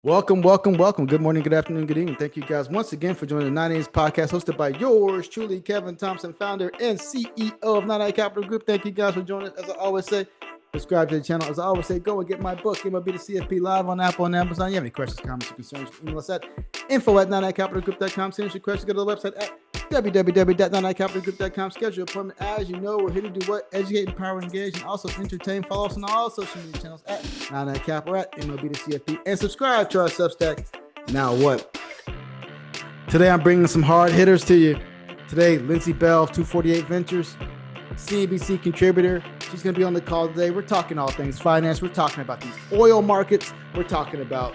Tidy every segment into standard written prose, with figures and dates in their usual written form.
Welcome, welcome, welcome. Good morning, good afternoon, good evening. Thank you guys once again for joining the 9 A's podcast hosted by yours truly, Kevin Thompson, founder and CEO of 9A Capital Group. Thank you guys for joining us. As I always say, subscribe to the channel. As I always say, go and get my book, MLB to CFP, live on Apple and Amazon. You have any questions, comments, or concerns, email us at info@9acapitalgroup.com. Send us your questions, go to the website at www.9acapitalgroup.com. Schedule an appointment. As you know, we're here to do what? Educate, empower, engage, and also entertain. Follow us on all social media channels at 9aCap or at MLB to CFP. And subscribe to our Substack. Now what? Today I'm bringing some hard hitters to you. Today, Lindsay Bell of 248 Ventures, CNBC contributor. She's going to be on the call today. We're talking all things finance. We're talking about these oil markets. We're talking about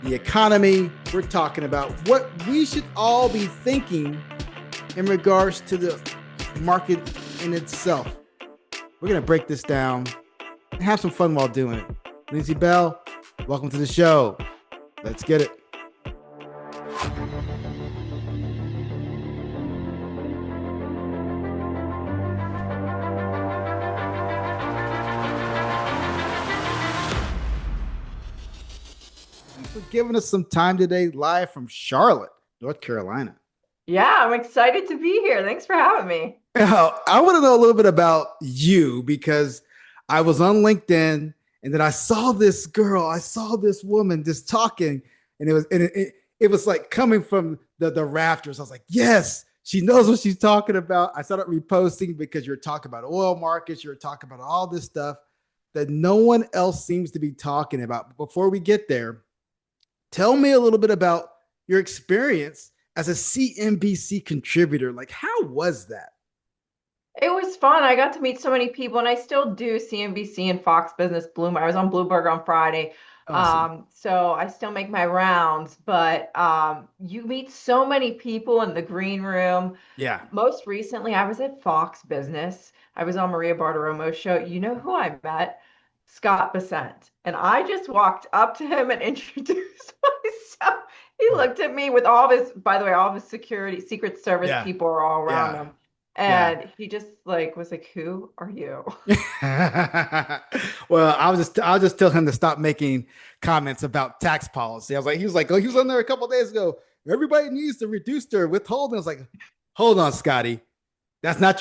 the economy. We're talking about what we should all be thinking in regards to the market in itself. We're going to break this down and have some fun while doing it. Lindsay Bell, welcome to the show. Let's get it. Thanks for giving us some time today, live from Charlotte, North Carolina. Yeah, I'm excited to be here. Thanks for having me. Now, I want to know a little bit about you because I was on LinkedIn and then I saw this girl, I saw this woman just talking, and it was like coming from the rafters. I was like, yes, she knows what she's talking about. I started reposting because you're talking about oil markets, you're talking about all this stuff that no one else seems to be talking about. But before we get there, tell me a little bit about your experience as a CNBC contributor. Like, how was that? It was fun. I got to meet so many people, and I still do CNBC and Fox Business Bloomberg. I was on Bloomberg on Friday. Awesome. So I still make my rounds, but you meet so many people in the green room. Yeah. Most recently, I was at Fox Business. I was on Maria Bartiromo's show. You know who I met? Scott Bessent. And I just walked up to him and introduced myself. He looked at me with all of his, by the way, all of his security, Secret Service people are all around him. And he just was like, "Who are you?" Well, I'll just tell him to stop making comments about tax policy. He was on there a couple of days ago. Everybody needs to reduce their withholding. I was like, hold on, Scotty. That's not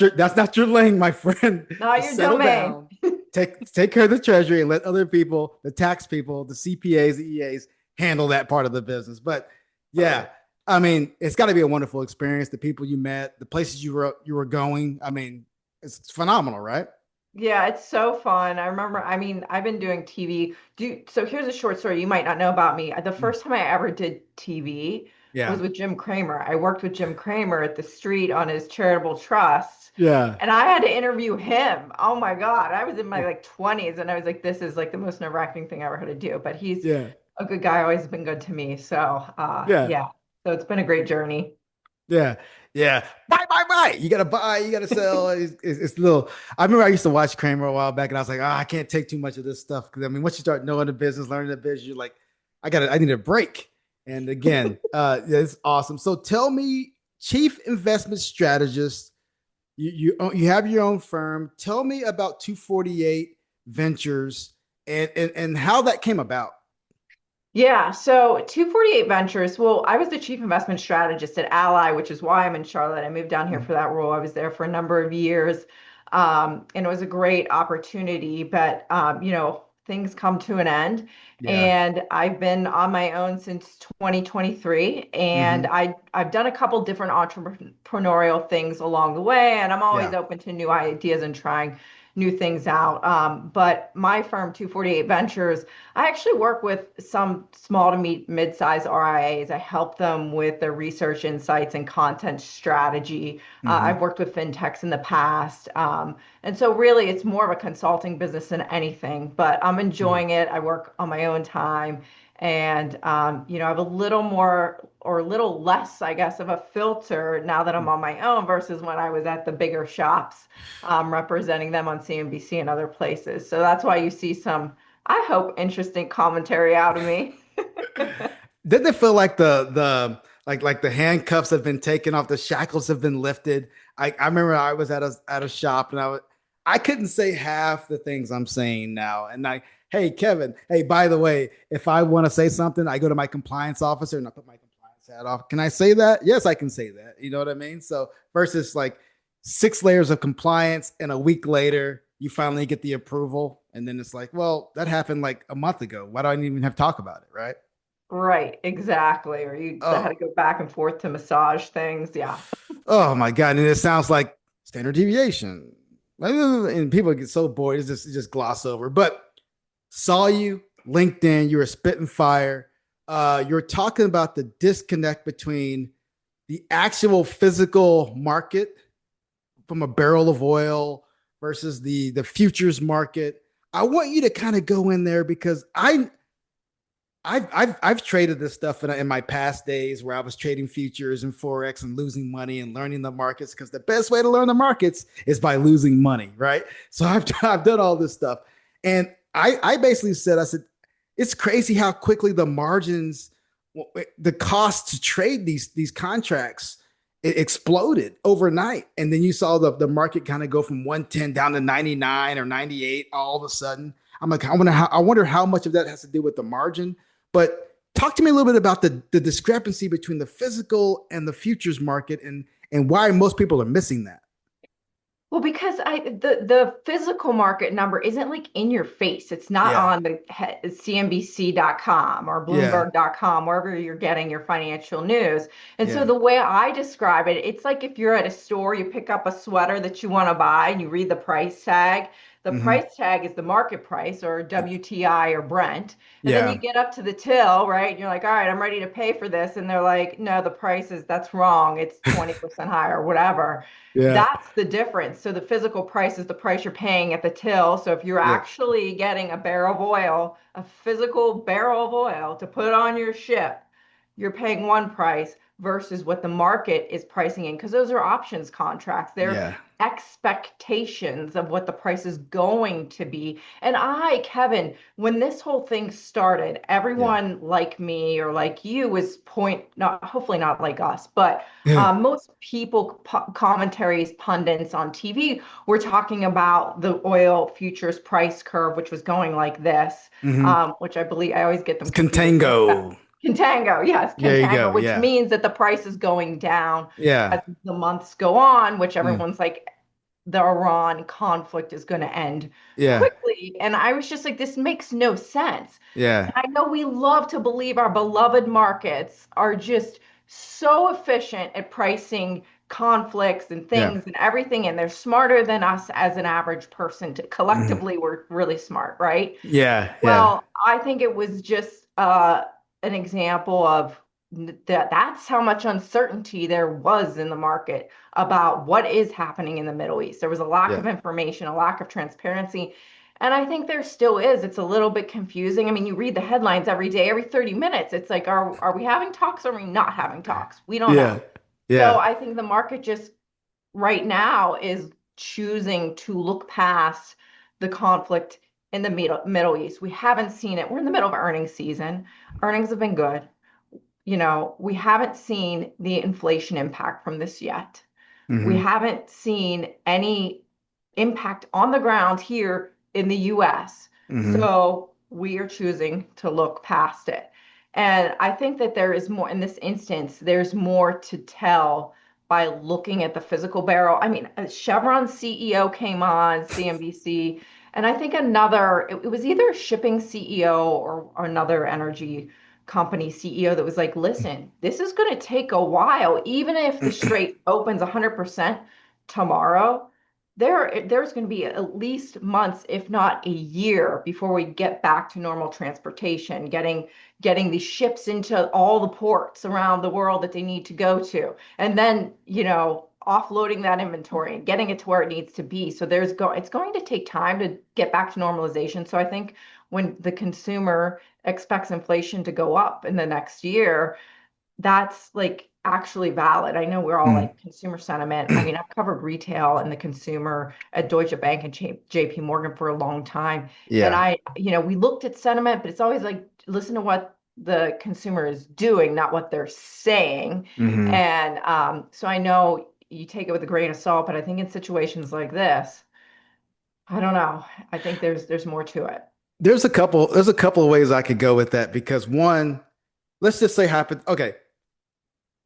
your lane, my friend. Not your domain. Take care of the treasury and let other people, the tax people, the CPAs, the EAs handle that part of the business. But yeah. Okay. I mean, it's got to be a wonderful experience. The people you met, the places you were going. I mean, it's phenomenal, right? Yeah, it's so fun. I remember, I've been doing TV. So here's a short story you might not know about me. The first time I ever did TV was with Jim Cramer. I worked with Jim Cramer at the street on his charitable trust. Yeah. And I had to interview him. Oh my God. I was in my 20s and I was like, this is like the most nerve-wracking thing I ever had to do. But he's a good guy, always been good to me. So yeah. So it's been a great journey. Yeah. Yeah. Buy. You got to buy, you got to sell. It's little. I remember I used to watch Cramer a while back and I was like, I can't take too much of this stuff. Cause I mean, once you start knowing the business, learning the business, you're like, I need a break. And again, it's awesome. So tell me, chief investment strategist, you have your own firm. Tell me about 248 Ventures and how that came about. Yeah, so 248 Ventures. Well, I was the chief investment strategist at Ally, which is why I'm in Charlotte. I moved down here for that role. I was there for a number of years, and it was a great opportunity. But things come to an end, and I've been on my own since 2023. And I've done a couple different entrepreneurial things along the way, and I'm always open to new ideas and trying new things out. But my firm, 248 Ventures, I actually work with some small to mid-sized RIAs. I help them with their research insights and content strategy. I've worked with fintechs in the past. And so really it's more of a consulting business than anything, but I'm enjoying it. I work on my own time. And, I have a little more or a little less, I guess, of a filter now that I'm on my own versus when I was at the bigger shops, representing them on CNBC and other places. So that's why you see some, I hope, interesting commentary out of me. Didn't it feel like the handcuffs have been taken off, the shackles have been lifted? I remember I was at a shop and I couldn't say half the things I'm saying now. And I Hey, Kevin. Hey, by the way, if I want to say something, I go to my compliance officer and I put my compliance hat off. Can I say that? Yes, I can say that. You know what I mean? So versus like 6 layers of compliance and a week later, you finally get the approval. And then it's like, well, that happened like a month ago. Why do I even have to talk about it? Right. Right, exactly. Or you had to Oh, go back and forth to massage things. Yeah. oh my God. And it sounds like standard deviation. And people get so bored, it's just gloss over. But saw you LinkedIn, you were spitting fire. You're talking about the disconnect between the actual physical market from a barrel of oil versus the futures market. I want you to kind of go in there because I've traded this stuff in my past days where I was trading futures and forex and losing money and learning the markets because the best way to learn the markets is by losing money, right? So I've done all this stuff, and I basically said it's crazy how quickly the margins, the cost to trade these contracts, it exploded overnight, and then you saw the market kind of go from 110 down to 99 or 98 all of a sudden. I'm like, I wonder how much of that has to do with the margin. But talk to me a little bit about the discrepancy between the physical and the futures market and why most people are missing that. Well, because the physical market number isn't like in your face. It's not Yeah. on the CNBC.com or Yeah. Bloomberg.com, wherever you're getting your financial news. And so Yeah. the way I describe it, it's like if you're at a store, you pick up a sweater that you want to buy and you read the price tag. The Hmm. price tag is the market price or WTI or Brent. And then you Yeah. get up to the till, right? And you're like, all right, I'm ready to pay for this. And they're like, no, the price is, that's wrong. It's 20% higher, whatever. Yeah. That's the difference. So the physical price is the price you're paying at the till. So if you're Yeah. actually getting a barrel of oil, a physical barrel of oil to put on your ship, you're paying one price versus what the market is pricing in because those are options contracts. They're Yeah. expectations of what the price is going to be. And Kevin, when this whole thing started, Yeah. everyone like me or like you was not hopefully not like us, but Yeah. most people, commentaries, pundits on TV were talking about the oil futures price curve, which was going like this, Hmm. which I believe I always get them It's confused. contango. Contango, yes, There you contango, go. which Yeah. means that the price is going down Yeah. as the months go on, which Yeah. everyone's like, the Iran conflict is going to end Yeah. quickly. And I was just like, this makes no sense. Yeah. I know we love to believe our beloved markets are just so efficient at pricing conflicts and Yeah. things and everything, and they're smarter than us as an average person. Hmm. Collectively, we're really smart, right? Yeah. Yeah. Well, I think it was just an example of that's how much uncertainty there was in the market about what is happening in the Middle East. There was a lack Yeah. of information, a lack of transparency. And I think there still is. It's a little bit confusing. I mean, you read the headlines every day, every 30 minutes. It's like, are we having talks or are we not having talks? We don't Yeah. know. So Yeah. I think the market just right now is choosing to look past the conflict in the Middle East. We haven't seen it. We're in the middle of earnings season. Earnings have been good. We haven't seen the inflation impact from this yet. We Hmm. haven't seen any impact on the ground here in the US. Hmm. So we are choosing to look past it. And I think that there is more in this instance, there's more to tell by looking at the physical barrel. I mean, Chevron's CEO came on CNBC, and I think it was either a shipping CEO or another energy company CEO that was like, listen, this is going to take a while. Even if the Strait opens 100% tomorrow, there's going to be at least months, if not a year, before we get back to normal transportation, getting these ships into all the ports around the world that they need to go to, and then offloading that inventory and getting it to where it needs to be. So it's going to take time to get back to normalization. So I think when the consumer expects inflation to go up in the next year, that's like actually valid. I know we're all Hmm. like consumer sentiment. I mean, I've covered retail and the consumer at Deutsche Bank and JP Morgan for a long time. And Yeah. we looked at sentiment, but it's always like, listen to what the consumer is doing, not what they're saying. Hmm. And so I know you take it with a grain of salt, but I think in situations like this, I don't know. I think there's more to it. there's a couple of ways I could go with that because one, let's just say happen. Okay,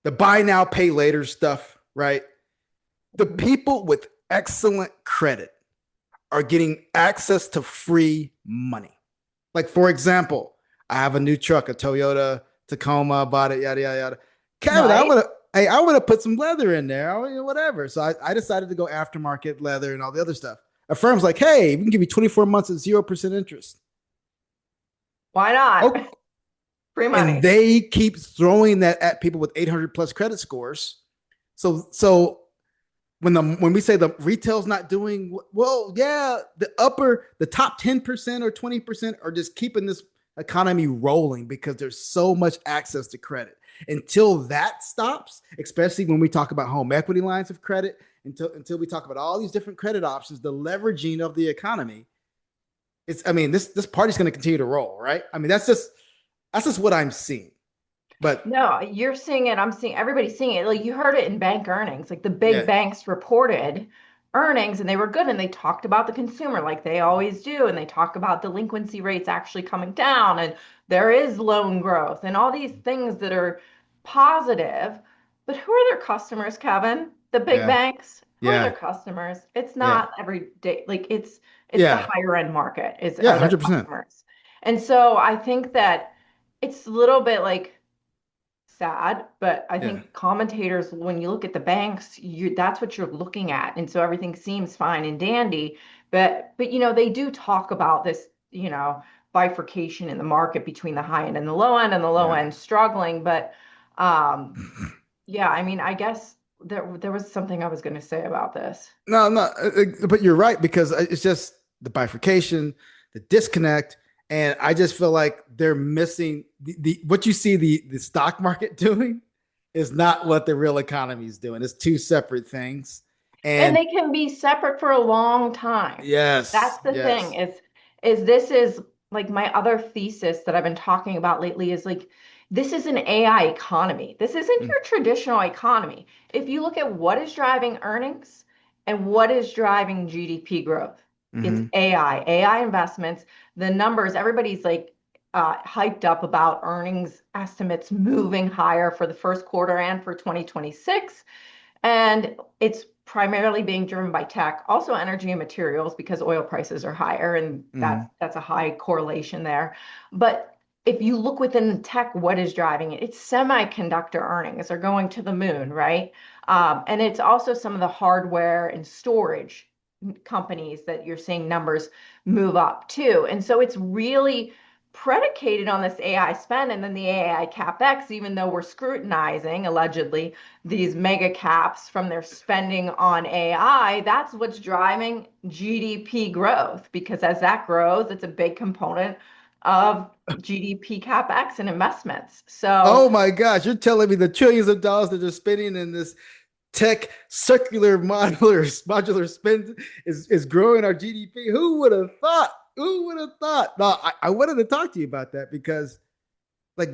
the buy now, pay later stuff, right? The people with excellent credit are getting access to free money. Like, for example, I have a new truck, a Toyota Tacoma, bought it, yada, yada, yada. Kevin, Right? I want to put some leather in there, whatever. So I decided to go aftermarket leather and all the other stuff. A firm's like, hey, we can give you 24 months at 0% interest. Why not? Oh, Free and money. they keep throwing that at people with 800 plus credit scores. So when we say the retail's not doing well, yeah, the top 10% or 20% are just keeping this economy rolling because there's so much access to credit. Until that stops, especially when we talk about home equity lines of credit, until we talk about all these different credit options, the leveraging of the economy, I mean, this party's going to continue to roll, right? I mean, that's just what I'm seeing. But No, you're seeing it. I'm seeing everybody's seeing it. Like you heard it in bank earnings. Like the big yeah, banks reported earnings and they were good and they talked about the consumer like they always do. And they talk about delinquency rates actually coming down and there is loan growth and all these things that are positive. But who are their customers, Kevin? The big yeah, banks? Who are their yeah, customers? It's yeah, not every day. Like it's the yeah, higher end market is yeah, are their 100%. customers. And so I think that it's a little bit like sad, but I Yeah, think commentators, when you look at the banks, that's what you're looking at. And so everything seems fine and dandy. But they do talk about this, bifurcation in the market between the high end and the low yeah. end struggling. But um, yeah, I mean, I guess there was something I was going to say about this. No, no, but you're right because it's just the bifurcation, the disconnect, and I just feel like they're missing the what you see the stock market doing is not what the real economy is doing. It's two separate things. And And they can be separate for a long time. yes, That's the thing yes, is this is like my other thesis that I've been talking about lately is like this is an AI economy. This isn't mm, your traditional economy. If you look at what is driving earnings and what is driving GDP growth, it's mm-hmm, AI investments, the numbers, everybody's like hyped up about earnings estimates moving higher for the first quarter and for 2026. And it's primarily being driven by tech, also energy and materials because oil prices are higher, and mm-hmm, that's a high correlation there. But if you look within the tech, what is driving it? It's semiconductor earnings are going to the moon, right? And it's also some of the hardware and storage companies that you're seeing numbers move up too. And so it's really predicated on this AI spend and then the AI capex, even though we're scrutinizing allegedly these mega caps from their spending on AI, that's what's driving GDP growth because as that grows, it's a big component of GDP capex and investments. So, oh my gosh, you're telling me the trillions of dollars that they're spending in this tech circular modular spend is growing our GDP. Who would have thought? Who would have thought? No, I wanted to talk to you about that because like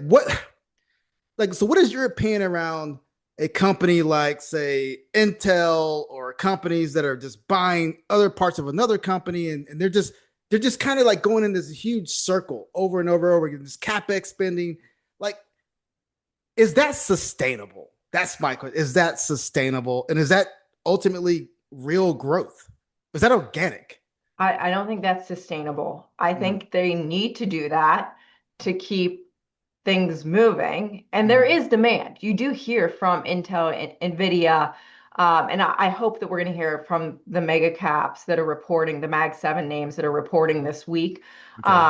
so what is your opinion around a company like say Intel or companies that are just buying other parts of another company and they're just kind of like going in this huge circle over and over and over again, this capex spending. Like, is that sustainable? That's my question. Is that sustainable? And is that ultimately real growth? Is that organic? I don't think that's sustainable. I Mm, think they need to do that to keep things moving. And there mm, is demand. You do hear from Intel and NVIDIA. And I hope that we're going to hear from the mega caps that are reporting, the Mag 7 names that are reporting this week. okay.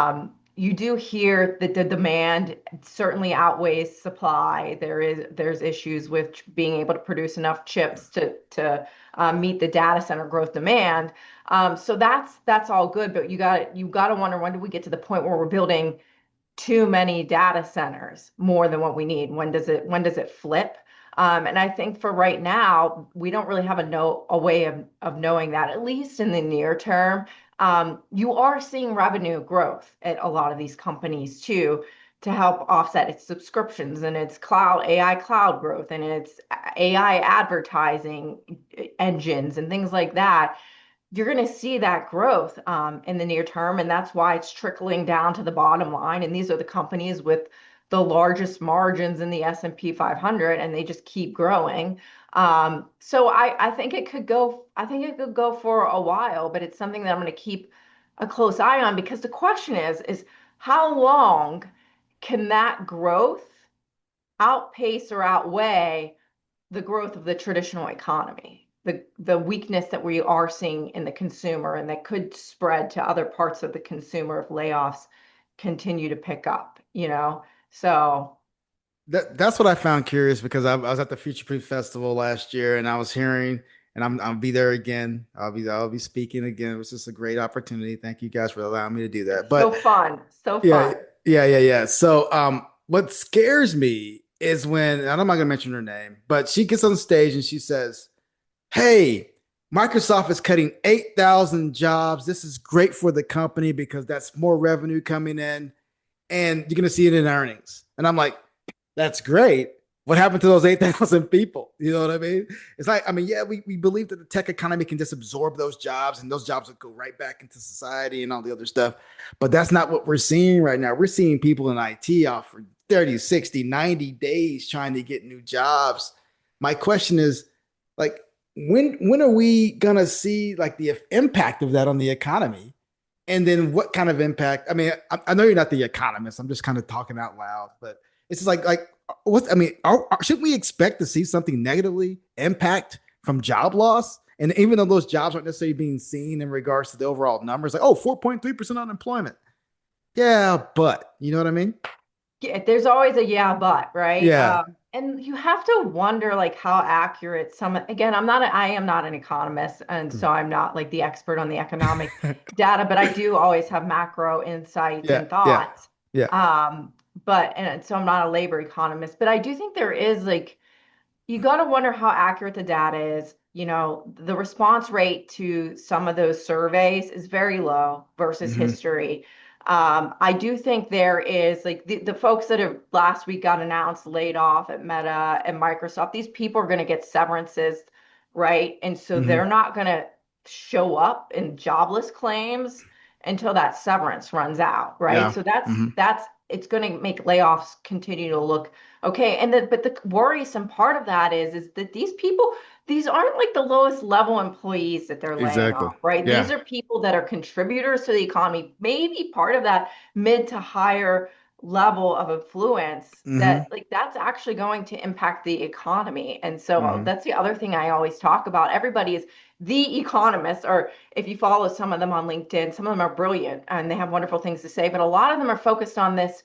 You do hear that the demand certainly outweighs supply. There's issues with being able to produce enough chips to meet the data center growth demand. So that's all good, but you got to wonder when do we get to the point where we're building too many data centers, more than what we need? When does it flip? And I think for right now, we don't really have a way of knowing that, at least in the near term. You are seeing revenue growth at a lot of these companies too, to help offset its subscriptions and its cloud AI cloud growth and its AI advertising engines and things like that. you're going to see that growth in the near term, and that's why it's trickling down to the bottom line. And these are the companies with the largest margins in the S&P 500, and they just keep growing. So I think it could go. I think it could go for a while, but it's something that I'm going to keep a close eye on because the question is how long can that growth outpace or outweigh the growth of the traditional economy, the weakness that we are seeing in the consumer and that could spread to other parts of the consumer if layoffs continue to pick up, you know? So That's what I found curious because I was at the Future Proof Festival last year and I was hearing, and I'll be there again. I'll be speaking again. It was just a great opportunity. Thank you guys for allowing me to do that. so But fun, so yeah, fun. yeah. So what scares me is when, and I'm not gonna mention her name, but she gets on stage and she says, "Hey, Microsoft is cutting 8,000 jobs. This is great for the company because that's more revenue coming in, and you're gonna see it in earnings." And I'm like, that's great. What happened to those 8,000 people? You know what I mean? It's like, I mean, yeah, we believe that the tech economy can just absorb those jobs and those jobs will go right back into society and all the other stuff. But that's not what we're seeing right now. We're seeing people in IT off for 30, 60, 90 days trying to get new jobs. My question is, like, when are we gonna see like the impact of that on the economy? And then what kind of impact? I mean, I know you're not the economist. I'm just kind of talking out loud, but it's just like what I mean, shouldn't we expect to see something negatively impact from job loss? And even though those jobs aren't necessarily being seen in regards to the overall numbers, like, oh, 4.3% unemployment. Yeah, but you know what I mean? Yeah, there's always a yeah, but, right? Yeah. And you have to wonder like how accurate some, again, I am not an economist, and so I'm not like the expert on the economic data, but I do always have macro insights Yeah. and Yeah. thoughts. Yeah. And so I'm not a labor economist, but I do think there is like you got to wonder how accurate the data is. You know, the response rate to some of those surveys is very low versus Hmm. history. I do think there is like the folks that have last week got announced laid off at Meta and Microsoft, these people are going to get severances, right? And so they're Hmm. not going to show up in jobless claims until that severance runs out, right? Yeah. So Hmm. that's it's going to make layoffs continue to look okay. But the worrisome part of that is that these people, these aren't like the lowest level employees that they're laying Exactly. off, right? These Yeah. are people that are contributors to the economy, maybe part of that mid to higher level of influence Hmm. that like that's actually going to impact the economy. And so Hmm. that's the other thing I always talk about. Everybody is the economist, or if you follow some of them on LinkedIn, some of them are brilliant and they have wonderful things to say, but a lot of them are focused on this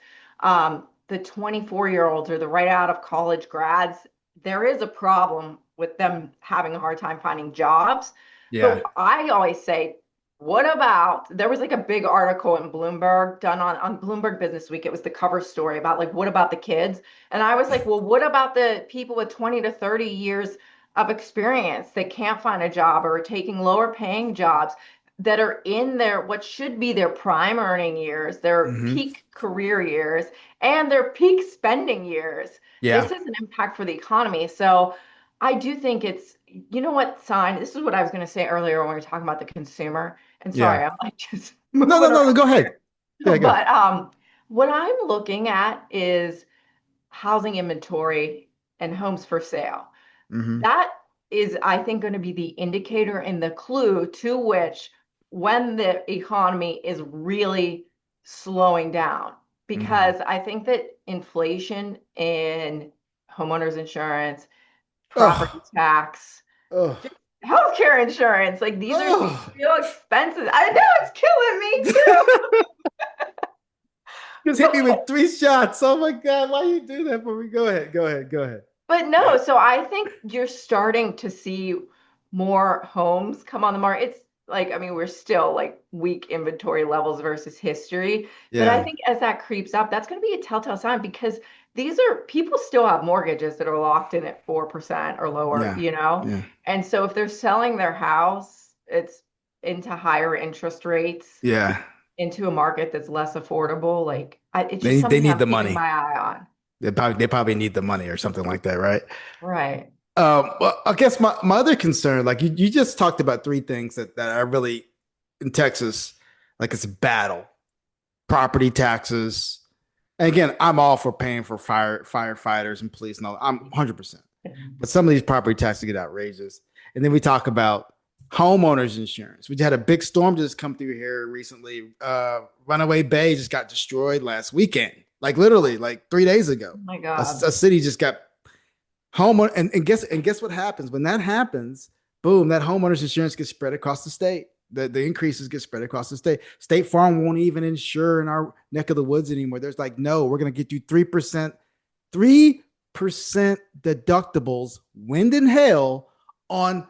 the 24-year-olds or the right out of college grads. There is a problem with them having a hard time finding jobs. Yeah. But I always say, what about there was like a big article in Bloomberg done on Bloomberg Business Week. It was the cover story about like, what about the kids? And I was like, well, what about the people with 20 to 30 years of experience that can't find a job or are taking lower paying jobs that are in their what should be their prime earning years, their Hmm. peak career years, and their peak spending years. Yeah. This is an impact for the economy. So I do think it's, you know what, sign, this is what I was going to say earlier when we were talking about the consumer. And Yeah. sorry, I'm like just No, no, moving no. around Go ahead. here. Yeah, go. But what I'm looking at is housing inventory and homes for sale. Hmm. That is, I think, going to be the indicator and the clue to which when the economy is really slowing down. Hmm. Because I think that inflation in homeowners insurance, property Oh, tax, oh, just healthcare insurance, like these are oh. real expenses. I know it's killing me too. Just hit me with three shots. Oh my God, why you do that for me? Go ahead, go ahead, go ahead. But no, so I think you're starting to see more homes come on the market. It's like, I mean, we're still like weak inventory levels versus history. But I Yeah, think as that creeps up, that's going to be a telltale sign because these are people still have mortgages that are locked in at 4% or lower, yeah, you know? yeah, And so if they're selling their house, it's into higher interest rates, yeah. into a market that's less affordable. Like, it's just They something need I'm the keeping money. my eye on. They probably need the money or something like that, right? Right. Well, I guess my other concern, like you just talked about three things that are really in Texas, like it's a battle: property taxes. And again, I'm all for paying for firefighters and police and all. I'm 100%. But some of these property taxes get outrageous. And then we talk about homeowners insurance. We had a big storm just come through here recently. Runaway Bay just got destroyed last weekend, like literally, like 3 days ago. Oh my A God. city just got homeowner, and guess what happens when that happens? Boom, that homeowners insurance gets spread across the state. The increases get spread across the state. State Farm won't even insure in our neck of the woods anymore. There's like, no, we're gonna get you 3%, 3% deductibles, wind and hail on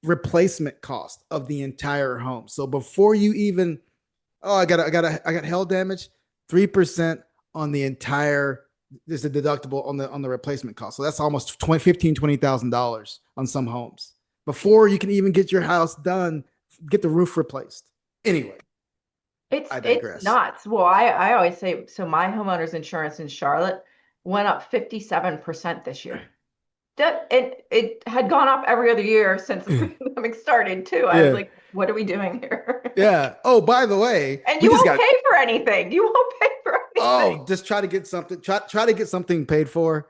replacement cost of the entire home. So before you even, oh, I got hail damage, 3% on the entire, there's a deductible on the replacement cost. So that's almost $20,000 on some homes before you can even get your house done, get the roof replaced. Anyway, I It's digress. nuts. Well, I always say, so my homeowner's insurance in Charlotte went up 57% this year. That it had gone up every other year since the pandemic started too. I was Yeah. like, what are we doing here? Yeah. Oh, by the way, And we you just won't got, pay for anything. You won't pay for anything. oh, just try to get something, try to get something paid for.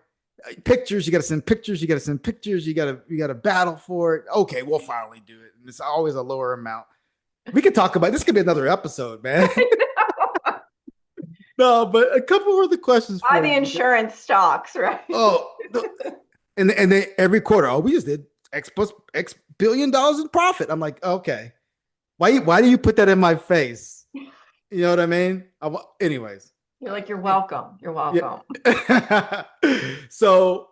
Pictures, you got to send pictures, you got to send pictures, you got to battle for it. Okay, we'll finally do it. And it's always a lower amount. We could talk about this, could be another episode, man. No, but a couple of other questions Buy for the you. insurance stocks, right? Oh, and they every quarter, oh, we just did X plus X $1 billion in profit. I'm like, okay, why do you put that in my face? You know what I mean? Anyways, You're like, you're welcome. You're welcome. yeah. So,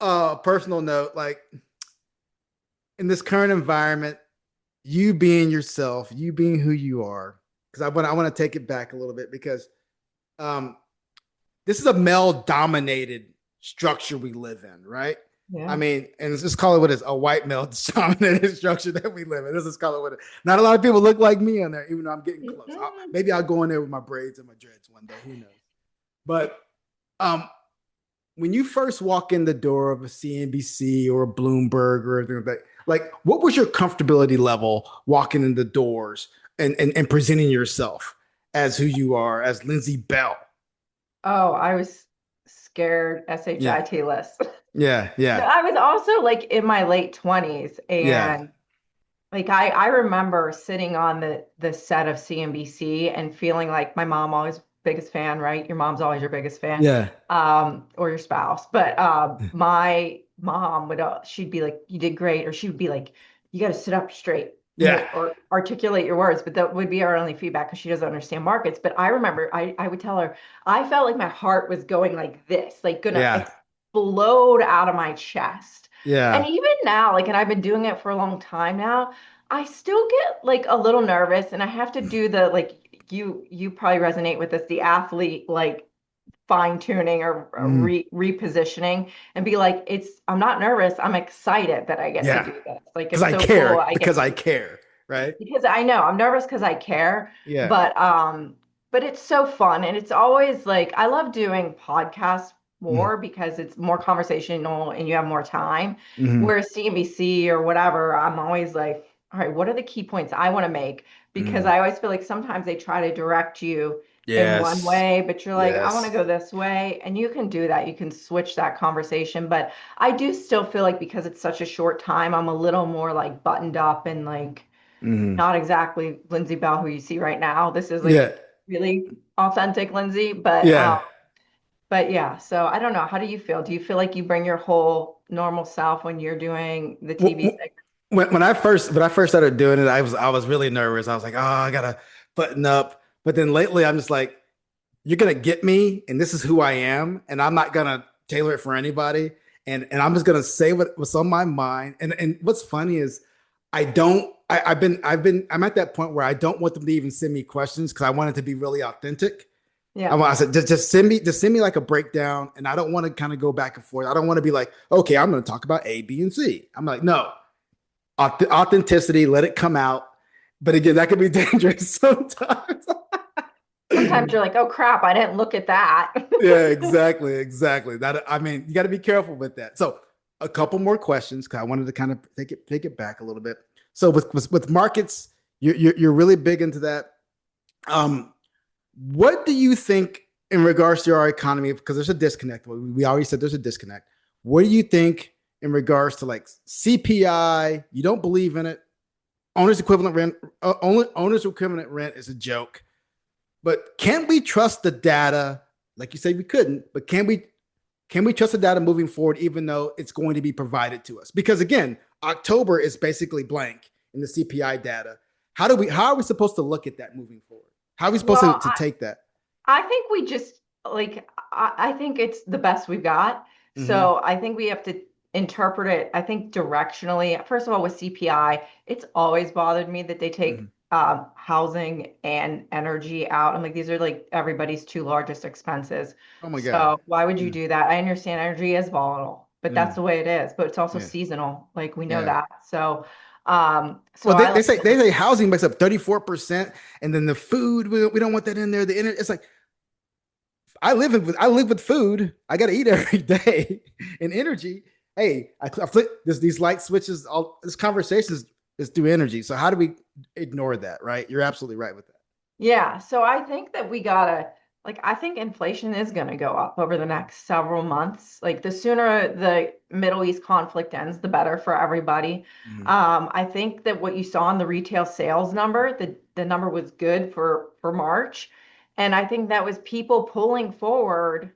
personal note, like in this current environment, you being yourself, you being who you are, because I want to take it back a little bit because um, this is a male dominated structure we live in, right? I Yeah. mean, and let's just call it what it is, a white male dominated structure that we live in. Let's just call it what it is. Not a lot of people look like me on there, even though I'm getting close. Maybe I'll go in there with my braids and my dreads one day. Who knows? But um, when you first walk in the door of a CNBC or a Bloomberg or anything like that, like what was your comfortability level walking in the doors and presenting yourself as who you are, as Lindsay Bell? Oh, I was scared, Yeah, SHIT list. yeah, No, yeah, I was also like in my late 20s, yeah, and like I remember sitting on the set of CNBC and feeling like my mom always biggest fan, right? Your mom's always your biggest fan, yeah, or your spouse. But my mom would she'd be like, "You did great," or she would be like, "You got to sit up straight yeah, more or articulate your words." But that would be our only feedback because she doesn't understand markets. But I remember I would tell her I felt like my heart was going like this, like gonna yeah, explode out of my chest. And yeah, even now, like, and I've been doing it for a long time now, I still get like a little nervous and I have to do the like you probably resonate with this, the athlete like fine tuning or mm, repositioning and be like, I'm not nervous. I'm excited that I get to yeah. do this. Like Because it's I so cool. care. I get Because to I do care. Right. because I know I'm nervous because I care, Yeah. but it's so fun and it's always like I love doing podcasts Mm, more because it's more conversational and you have more time. mm, Whereas CNBC or whatever, I'm always like, all right, what are the key points I want to make? Because mm. I always feel like sometimes they try to direct you in one Yes. way, but you're like, I want to Yes. go this way, and you can do that. You can switch that conversation, but I do still feel like because it's such a short time, I'm a little more like buttoned up and like Mm. not exactly Lindsay Bell who you see right now. This is like Yeah. really authentic Lindsay, Yeah. but yeah. So I don't know. How do you feel? Do you feel like you bring your whole normal self when you're doing the TV Wh- segment? when I first started doing it, I was really nervous. I was like, oh, I gotta button up. But then lately, I'm just like, you're gonna get me, and this is who I am, and I'm not gonna tailor it for anybody. And I'm just gonna say what's on my mind. And what's funny is I don't. I'm at that point where I don't want them to even send me questions because I want it to be really authentic. Yeah. I said, just send me like a breakdown, and I don't want to kind of go back and forth. I don't want to be like, okay, I'm going to talk about A, B, and C. I'm like, no, authenticity, let it come out. But again, that could be dangerous sometimes. Sometimes you're like, oh crap, I didn't look at that. Yeah, exactly, exactly. That I mean, you got to be careful with that. So a couple more questions because I wanted to kind of take it back a little bit. So with markets, you're really big into that. What do you think in regards to our economy? Because there's a disconnect. We already said there's a disconnect. What do you think in regards to like CPI? You don't believe in it. Owner's equivalent rent. Owner's equivalent rent is a joke. But can we trust the data? Like you said, we couldn't. But can we trust the data moving forward, even though it's going to be provided to us? Because again, October is basically blank in the CPI data. How are we supposed to look at that moving forward? How are we supposed Well, to take that? I think we just like I think it's the best we've got. Mm-hmm. So I think we have to interpret it, I think directionally. First of all, with CPI, it's always bothered me that they Mm-hmm. take housing and energy out. I'm like, these are like everybody's two largest expenses. Oh my God. So why would you Mm-hmm. do that? I understand energy is volatile, but that's Mm-hmm. the way it is. But it's also Yeah. seasonal. Like we know Yeah. that. So Well, I they like say to they say housing makes up 34%, and then the food we don't want that in there. The internet, it's like I live with food. I got to eat every day and energy. Hey, I flip these light switches. All this conversation is through energy. So how do we ignore that? Right? You're absolutely right with that. Yeah, so I think that we gotta, like, I think inflation is gonna go up over the next several months. Like, the sooner the Middle East conflict ends, the better for everybody. Mm-hmm. I think that what you saw in the retail sales number, the number was good for March, and I think that was people pulling forward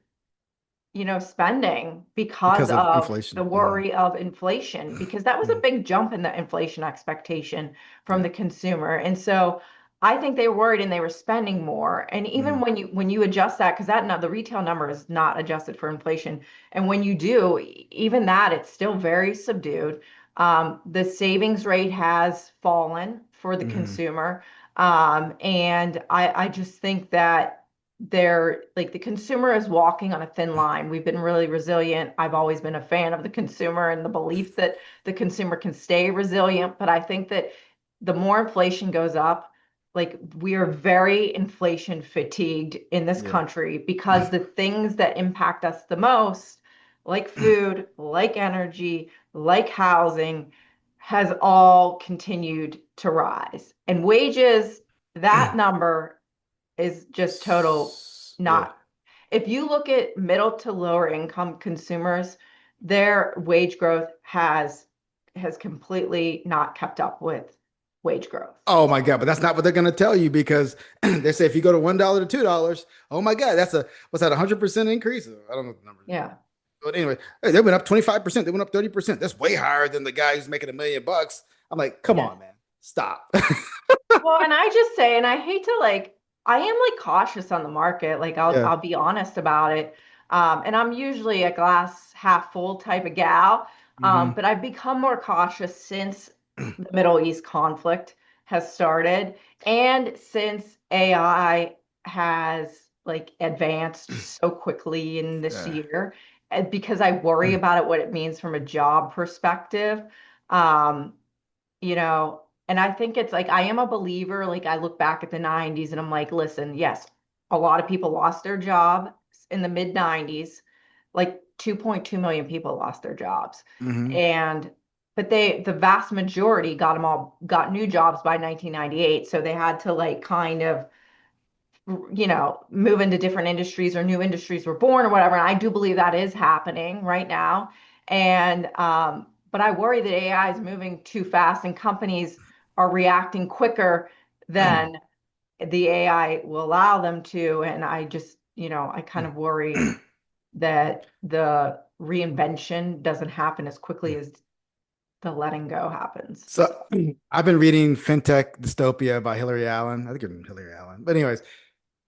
spending because Because of of the inflation. Mm-hmm. worry of inflation, because that was a Mm-hmm. big jump in the inflation expectation from Yeah. the consumer. And so I think they were worried and they were spending more. And Mm-hmm. even when you adjust that, because the retail number is not adjusted for inflation. And when you do, even that, it's still very subdued. The savings rate has fallen for the Mm-hmm. consumer. And I just think that they're like the consumer is walking on a thin line. We've been really resilient. I've always been a fan of the consumer and the belief that the consumer can stay resilient. But I think that the more inflation goes up, like we are very inflation fatigued in this Yeah. country because the things that impact us the most, like food, like energy, like housing, has all continued to rise. And wages, that number is just total Yeah. not. If you look at middle to lower income consumers, their wage growth has completely not kept up with wage growth. Oh my God, but that's not what they're going to tell you because they say if you go to $1 to $2, oh my God, that's what's that 100% increase? I don't know what the numbers. Yeah. But anyway, hey, they went up 25%. They went up 30%. That's way higher than the guy who's making $1 million. I'm like, come Yeah. on, man, stop. Well, and I just say, and I hate to I am like cautious on the market. Like Yeah. I'll be honest about it. And I'm usually a glass half full type of gal. Hmm. But I've become more cautious since the Middle East conflict has started and since AI has like advanced so quickly in this Yeah. year, and because I worry about it, what it means from a job perspective. Um, and I think it's like I am a believer. Like I look back at the 90s and I'm like, listen, yes, a lot of people lost their job in the mid 90s. Like 2.2 million people lost their jobs. Hmm. And but the vast majority got new jobs by 1998. So they had to like kind of move into different industries or new industries were born or whatever. And I do believe that is happening right now. And but I worry that AI is moving too fast and companies are reacting quicker than the AI will allow them to. And I just, I kind of worry that the reinvention doesn't happen as quickly as the letting go happens. So I've been reading FinTech Dystopia by Hillary Allen. I think it's Hillary Allen. But anyways,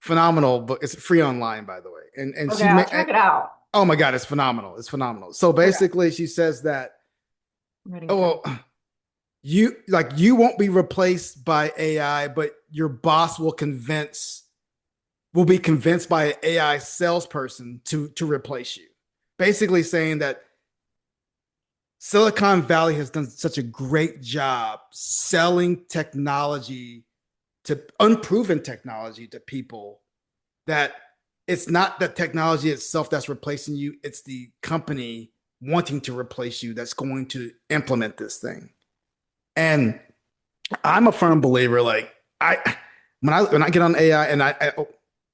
phenomenal book. It's free online, by the way. And Okay, she I'll made, check it out. oh my God, it's phenomenal. It's phenomenal. So Okay, basically, she says that, I'm writing it down. oh, well, you won't be replaced by AI, but your boss will be convinced by an AI salesperson to replace you. Basically saying that Silicon Valley has done such a great job selling technology to unproven technology to people that it's not the technology itself that's replacing you, it's the company wanting to replace you that's going to implement this thing. And I'm a firm believer, like when I get on AI and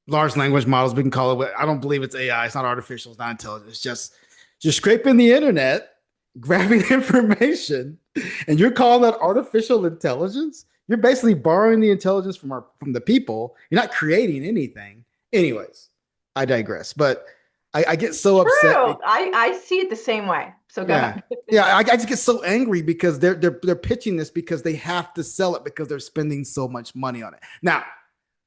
large language models, we can call it what I don't believe it's AI. It's not artificial, it's not intelligent. It's just scraping the internet, grabbing information, and you're calling that artificial intelligence. You're basically borrowing the intelligence from the people. You're not creating anything. Anyways, I digress. But I get so upset. True. I see it the same way. So go Yeah. ahead. Yeah, I just get so angry because they're pitching this because they have to sell it because they're spending so much money on it. Now,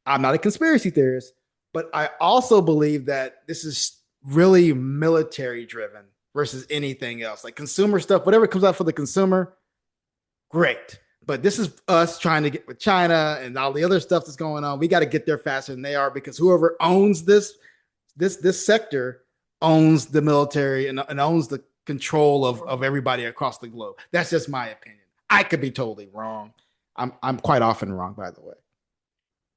I'm not a conspiracy theorist, but I also believe that this is really military driven versus anything else. Like consumer stuff, whatever comes out for the consumer, great. But this is us trying to get with China and all the other stuff that's going on. We got to get there faster than they are because whoever owns this sector owns the military and owns the control of everybody across the globe. That's just my opinion. I could be totally wrong. I'm quite often wrong, by the way.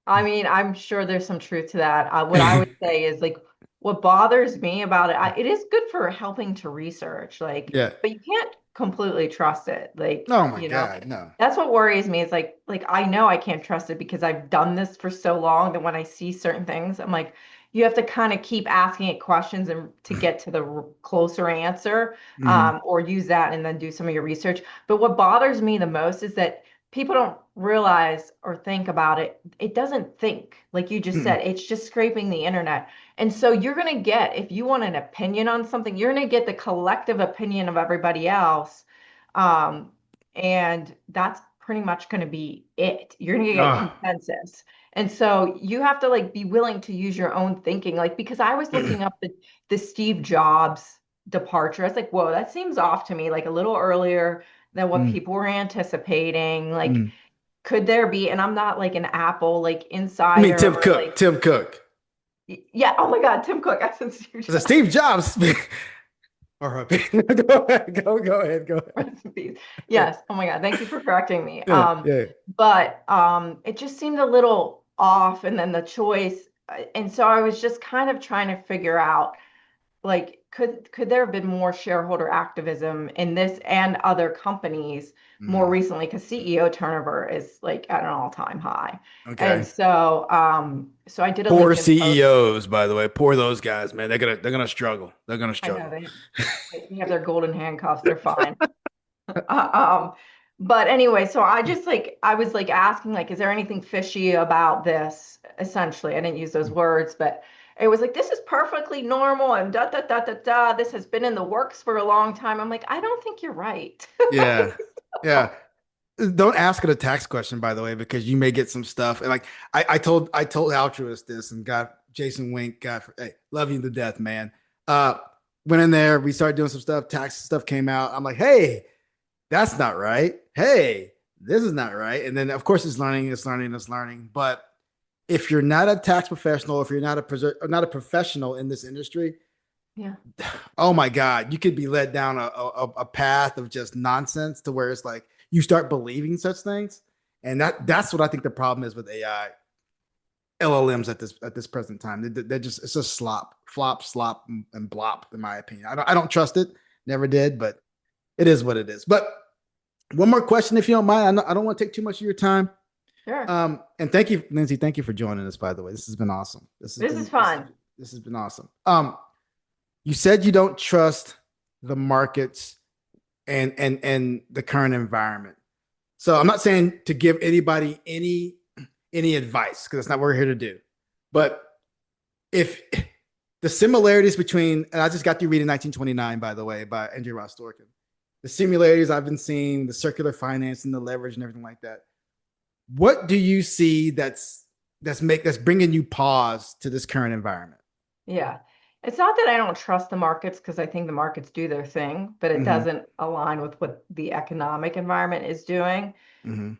I mean, I'm sure there's some truth to that. What I would say is like, what bothers me about it, it is good for helping to research, like, Yeah. but you can't completely trust it. Like, Oh my God, no. that's what worries me is like I know I can't trust it because I've done this for so long that when I see certain things, I'm like, you have to kind of keep asking it questions and to get to the closer answer, Mhm. or use that and then do some of your research. But what bothers me the most is that people don't realize or think about it. It doesn't think, like you just Mhm. said, it's just scraping the internet. And so you're going to get, if you want an opinion on something, you're going to get the collective opinion of everybody else. Um, and that's pretty much going to be it. You're going to get Ah. consensus. And so you have to like be willing to use your own thinking. Like, because I was looking up the Steve Jobs departure. I was like, whoa, that seems off to me, like a little earlier than what Mm, people were anticipating. Like, mm. could there be, and I'm not like an Apple like I mean, insider Tim or Cook. like, Tim Cook. yeah, oh my God, Tim Cook. I said Steve Is it Jobs. Steve Jobs? All right. Go ahead. Go ahead. Go ahead. Rest in peace. Yes. Oh my God. Thank you for correcting me. Yeah. Yeah. But it just seemed a little off, and then the choice, and so I was just kind of trying to figure out, like, could there have been more shareholder activism in this and other companies more Mm. recently? Because CEO turnover is like at an all-time high. And Okay. so so I did a Poor LinkedIn post. CEOs, by the way. Poor those guys, man. They're gonna struggle. They're gonna I know struggle. they have their golden handcuffs, they're fine. Um, but anyway, so I just like I was like asking, like, is there anything fishy about this? Essentially, I didn't use those words, but it was like, this is perfectly normal and da da da da da. This has been in the works for a long time. I'm like, I don't think you're right. Yeah. Yeah. Don't ask it a tax question, by the way, because you may get some stuff. And like I told Altruist this and got Jason Wink, hey, love you to death, man. Uh Went in there, we started doing some stuff, tax stuff came out. I'm like, hey, that's not right. Hey, this is not right. And then of course it's learning. But if you're not a tax professional, if you're not a professional in this industry, Yeah. oh my God, you could be led down a path of just nonsense to where it's like you start believing such things. And that's what I think the problem is with AI LLMs at this present time. They're just it's just flop, and blop, in my opinion. I don't trust it, never did, but it is what it is. But one more question, if you don't mind. I don't want to take too much of your time. Sure. And thank you, Lindsay. Thank you for joining us, by the way. This has been awesome. This is fun. This has been awesome. You said you don't trust the markets and the current environment. So I'm not saying to give anybody any advice because that's not what we're here to do. But if the similarities between, and I just got through reading 1929, by the way, by Andrew Ross Sorkin, the similarities I've been seeing, the circular finance and the leverage and everything like that. What do you see that's bringing you pause to this current environment? Yeah. It's not that I don't trust the markets because I think the markets do their thing, but it Mm-hmm. doesn't align with what the economic environment is doing. Mm-hmm.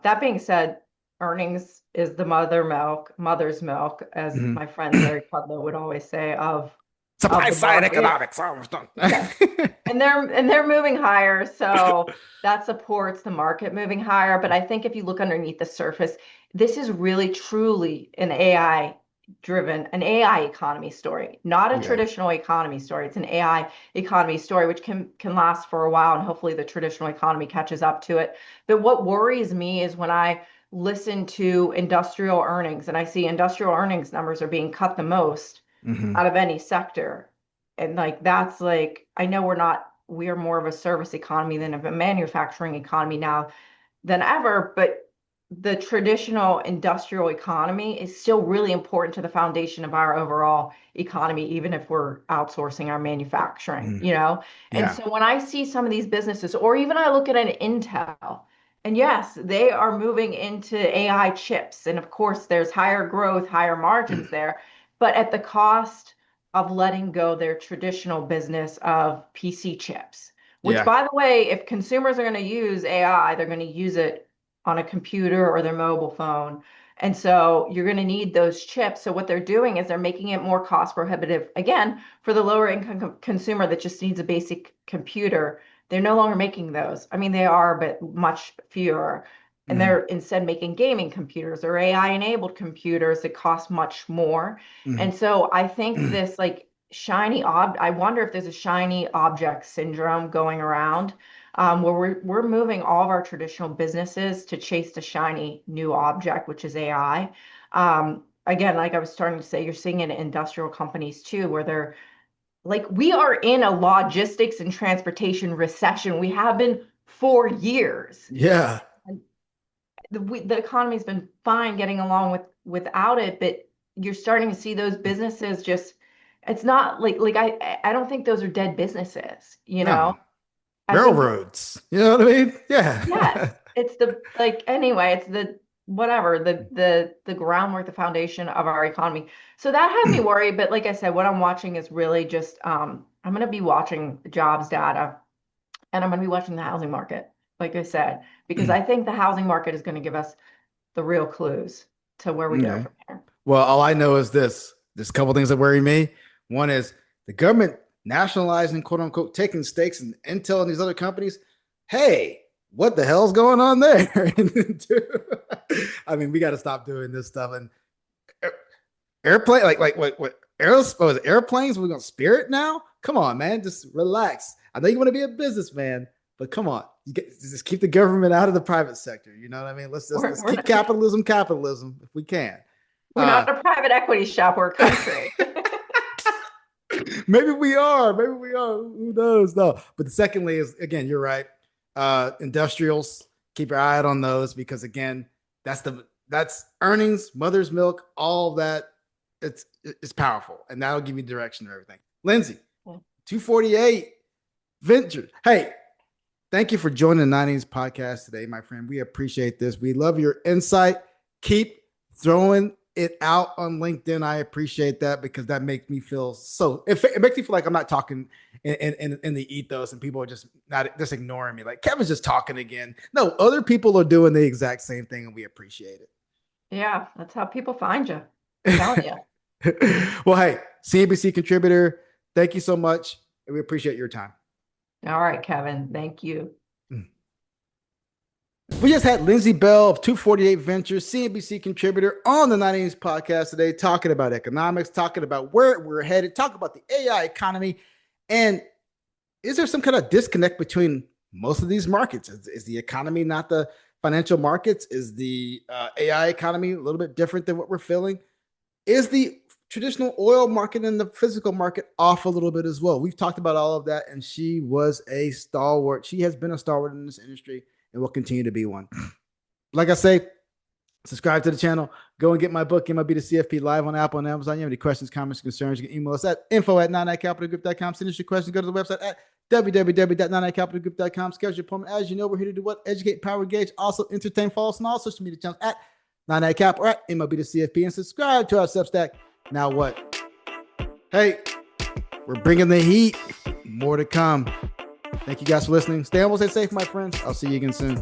That being said, earnings is the mother's milk, as Mm-hmm. my friend Larry Kudlow would always say, of Supply the side market. economics. Almost done. Yes. And they're moving higher, so that supports the market moving higher. But I think if you look underneath the surface, this is really truly an AI driven, an AI economy story, not a traditional economy story. It's an AI economy story, which can last for a while, and hopefully the traditional economy catches up to it. But what worries me is when I listen to industrial earnings and I see industrial earnings numbers are being cut the most out of any sector. And like, that's like, I know we are more of a service economy than of a manufacturing economy now than ever, but the traditional industrial economy is still really important to the foundation of our overall economy, even if we're outsourcing our manufacturing, you know? And so when I see some of these businesses, or even I look at an Intel, and yes, they are moving into AI chips. And of course, there's higher growth, higher margins there, but at the cost of letting go their traditional business of PC chips, which, by the way, if consumers are going to use AI, they're going to use it on a computer or their mobile phone. And so you're going to need those chips. So what they're doing is they're making it more cost prohibitive, again, for the lower income consumer that just needs a basic computer. They're no longer making those. I mean, they are, but much fewer. And they're instead making gaming computers or AI enabled computers that cost much more. And so I think this like I wonder if there's a shiny object syndrome going around, where we're moving all of our traditional businesses to chase the shiny new object, which is AI. Again, like I was starting to say, you're seeing it in industrial companies too, where they're like, we are in a logistics and transportation recession. We have been for years. Yeah. And the economy's been fine getting along without it, but you're starting to see those businesses just, it's not like I don't think those are dead businesses, you know? Railroads, you know what I mean? Yeah. Yes. It's anyway, it's the groundwork, the foundation of our economy. So that had me worried. But like I said, what I'm watching is really just, I'm going to be watching the jobs data, and I'm going to be watching the housing market, like I said, because I think the housing market is going to give us the real clues to where we go from here. Well, all I know is there's a couple things that worry me. One is the government nationalizing, quote unquote, taking stakes in Intel and these other companies. Hey, what the hell's going on there? I mean, we got to stop doing this stuff. And airplane, like what airplanes? We're going to Spirit now? Come on, man. Just relax. I know you want to be a businessman, but come on. Just keep the government out of the private sector. You know what I mean? Let's keep capitalism if we can. We're not a private equity shop. We're a country. Maybe we are. Who knows? No. But secondly is, again, you're right. Industrials, keep your eye out on those, because again, that's earnings, mother's milk, all of that. It's powerful, and that'll give you direction of everything. Lindsay, 248 Ventures. Hey, thank you for joining the 90s podcast today, my friend. We appreciate this. We love your insight. Keep throwing it out on LinkedIn. I appreciate that, because that makes me feel it makes me feel like I'm not talking in the ethos, and people are just ignoring me. Like, Kevin's just talking again. No, other people are doing the exact same thing, and we appreciate it. Yeah, that's how people find you. I'm telling you. Well, hey, CNBC contributor, thank you so much, and we appreciate your time. All right, Kevin. Thank you. We just had Lindsay Bell of 248 Ventures, CNBC contributor, on the 90s podcast today, talking about economics, talking about where we're headed, talking about the AI economy. And is there some kind of disconnect between most of these markets? Is the economy not the financial markets? Is the AI economy a little bit different than what we're feeling? Is the traditional oil market and the physical market off a little bit as well? We've talked about all of that, and she was a stalwart. She has been a stalwart in this industry and will continue to be one. Like I say, subscribe to the channel. Go and get my book, MLB to CFP, live on Apple and Amazon. You have any questions, comments, concerns, you can email us at info@99capitalgroup.com. Send us your questions. Go to the website at www.99capitalgroup.com. Schedule your appointment. As you know, we're here to do what? Educate, empower, engage, also entertain. Follow us on all social media channels at 99cap or at MLB to CFP, and subscribe to our Substack. Now what? Hey, we're bringing the heat. More to come. Thank you guys for listening. Stay humble, stay safe, my friends. I'll see you again soon.